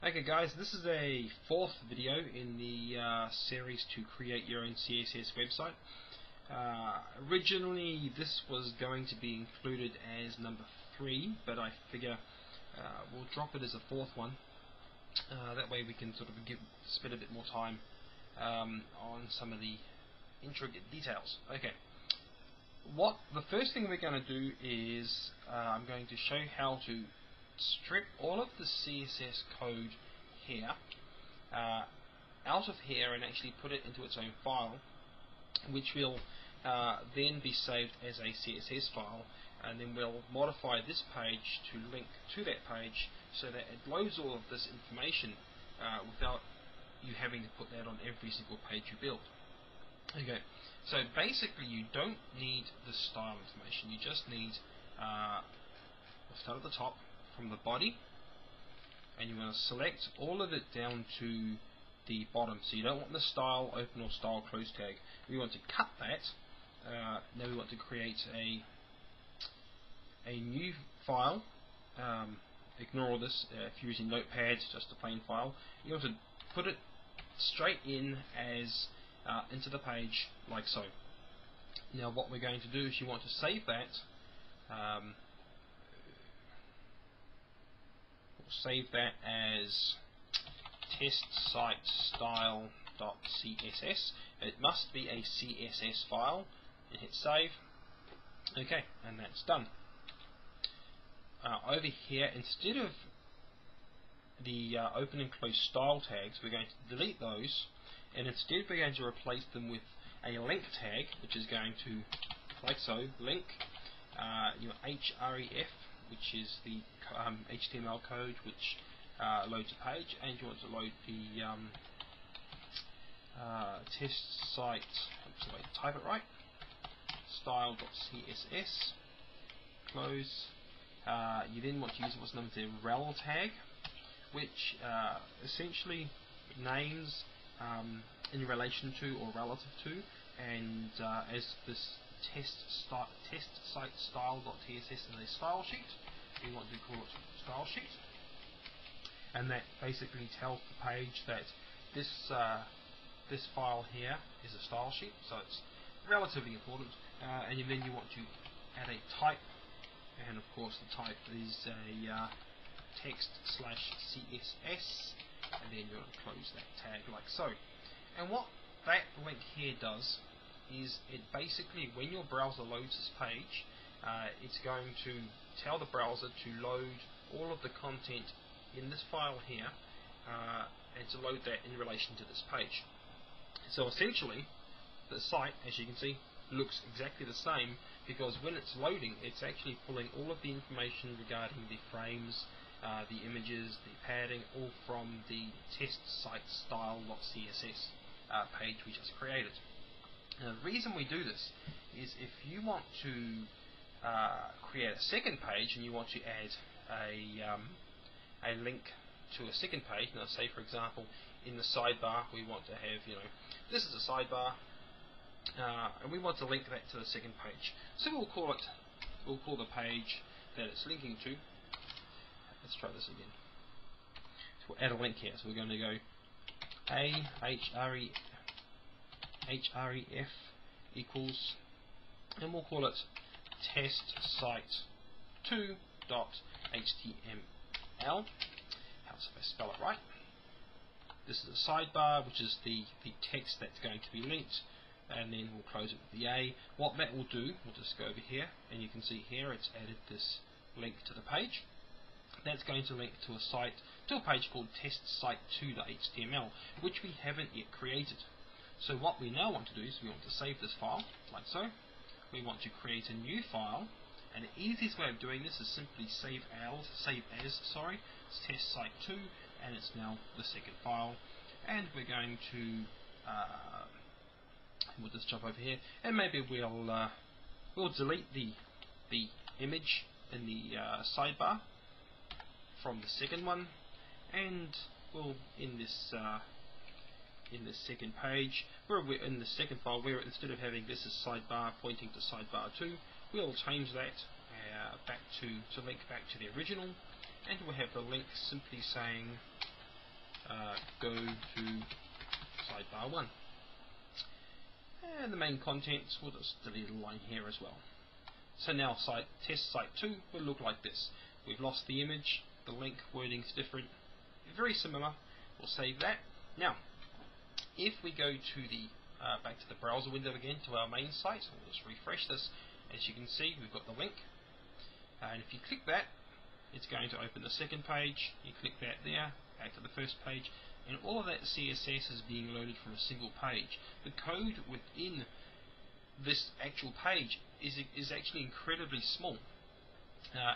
Okay guys, this is a fourth video in the series to create your own CSS website. Originally this was going to be included as number 3, but I figure we'll drop it as a fourth one. That way we can sort of spend a bit more time on some of the intricate details. Okay, the first thing we're going to do is I'm going to show you how to strip all of the CSS code here out of here and actually put it into its own file, which will then be saved as a CSS file, and then we'll modify this page to link to that page so that it loads all of this information without you having to put that on every single page you build. Okay, so basically you don't need the style information, you just need, we'll start at the top, from the body, and you want to select all of it down to the bottom. So you don't want the style open or style close tag. We want to cut that. Now we want to create a new file. Ignore all this. If you're using Notepad, just a plain file. You want to put it straight in as into the page like so. Now what we're going to do is you want to save that. Save that as test site style.css. It must be a CSS file, and hit save. Okay, and that's done. Over here, instead of the open and close style tags, we're going to delete those, and instead we're going to replace them with a link tag, which is going to, like so, link your href, which is the HTML code which loads a page, and you want to load the test site, type it right, style.css, close. You then want to use what's known as a rel tag, which essentially names in relation to or relative to, and as this test site style.tss is a style sheet, we want to call it style sheet, and that basically tells the page that this file here is a style sheet, so it's relatively important. And then you want to add a type, and of course the type is a text/CSS, and then you want to close that tag like so. And what that link here does is it basically, when your browser loads this page, it's going to tell the browser to load all of the content in this file here, and to load that in relation to this page. So essentially the site, as you can see, looks exactly the same, because when it's loading, it's actually pulling all of the information regarding the frames, the images, the padding, all from the test site style.css page we just created. Now, the reason we do this is if you want to create a second page and you want to add a link to a second page. Now, say for example, in the sidebar we want to have, this is a sidebar, and we want to link that to the second page. So we'll call the page that it's linking to. Let's try this again. So we'll add a link here. So we're going to go href equals, and we'll call it test site 2.html. How's if I spell it right? This is a sidebar, which is the text that's going to be linked, and then we'll close it with the A. What that will do, we'll just go over here, and you can see here it's added this link to the page. That's going to link to a page called testsite2.html, which we haven't yet created. So what we now want to do is we want to save this file, like so. We want to create a new file, and the easiest way of doing this is simply save as, it's testsite2, and it's now the second file. And we're going to we'll just jump over here, and maybe we'll delete the image in the sidebar from the second one, and we'll in this second page, where we're in the second file, where instead of having this as sidebar pointing to sidebar 2, we'll change that back to link back to the original, and we'll have the link simply saying go to sidebar 1. And the main contents, we'll just delete a line here as well. So now test site 2 will look like this. We've lost the image, the link wording's different, very similar. We'll save that. Now, if we go to the back to the browser window again, to our main site, we'll just refresh this. As you can see, we've got the link, and if you click that, it's going to open the second page. You click that there, back to the first page, and all of that CSS is being loaded from a single page. The code within this actual page is actually incredibly small.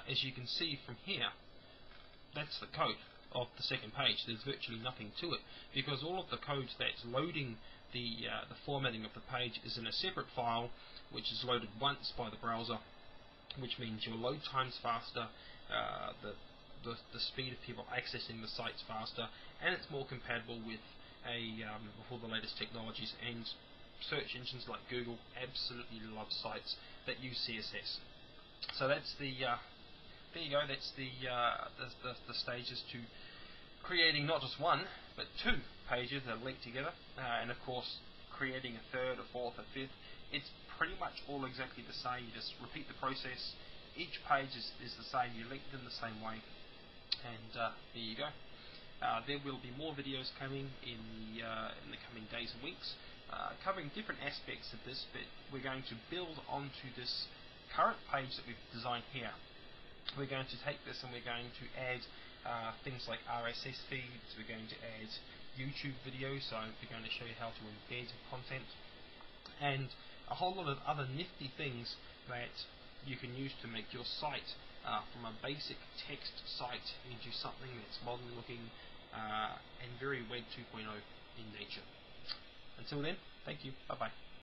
As you can see from here, that's the code of the second page. There's virtually nothing to it, because all of the code that's loading the formatting of the page is in a separate file, which is loaded once by the browser, which means your load time's faster, the speed of people accessing the site's faster, and it's more compatible with all the latest technologies. And search engines like Google absolutely love sites that use CSS. So that's there you go. That's the stages to creating not just one but two pages that are linked together, and of course creating a third, a fourth, a fifth. It's pretty much all exactly the same. You just repeat the process. Each page is the same. You link them the same way, and there you go. There will be more videos coming in the coming days and weeks, covering different aspects of this, but we're going to build onto this current page that we've designed here. We're going to take this and we're going to add things like RSS feeds. We're going to add YouTube videos, so we're going to show you how to embed content, and a whole lot of other nifty things that you can use to make your site from a basic text site into something that's modern looking and very Web 2.0 in nature. Until then, thank you. Bye bye.